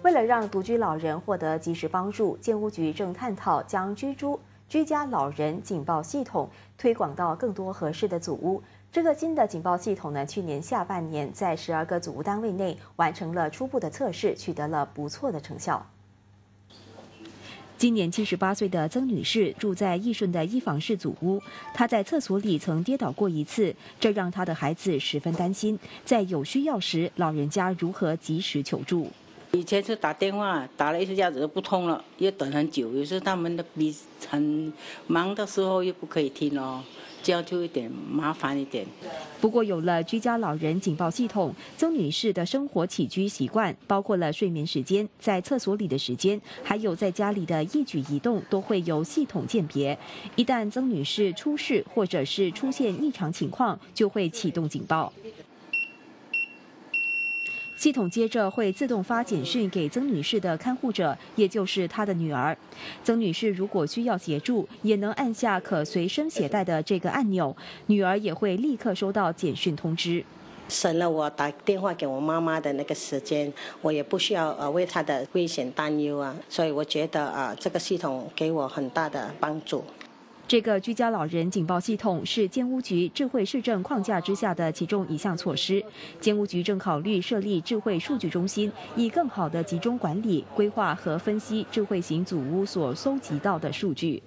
为了让独居老人获得及时帮助，建屋局正探讨将居家老人警报系统推广到更多合适的组屋。这个新的警报系统呢，去年下半年在12个组屋单位内完成了初步的测试，取得了不错的成效。今年78岁的曾女士住在义顺的一房式组屋，她在厕所里曾跌倒过一次，这让她的孩子十分担心，在有需要时，老人家如何及时求助？以前是打电话打了1下子就不通了，又等很久，有时候他们的笔很忙的时候又不可以听哦，这样就有点麻烦一点。不过有了居家老人警报系统，曾女士的生活起居习惯，包括了睡眠时间、在厕所里的时间，还有在家里的一举一动，都会由系统鉴别。一旦曾女士出事或者是出现异常情况，就会启动警报。系统接着会自动发简讯给曾女士的看护者，也就是她的女儿。曾女士如果需要协助，也能按下可随身携带的这个按钮，女儿也会立刻收到简讯通知。省了我打电话给我妈妈的那个时间，我也不需要为她的危险担忧啊，所以我觉得这个系统给我很大的帮助。这个居家老人警报系统是建屋局智慧市政框架之下的其中一项措施。建屋局正考虑设立智慧数据中心，以更好地集中管理、规划和分析智慧型组屋所搜集到的数据。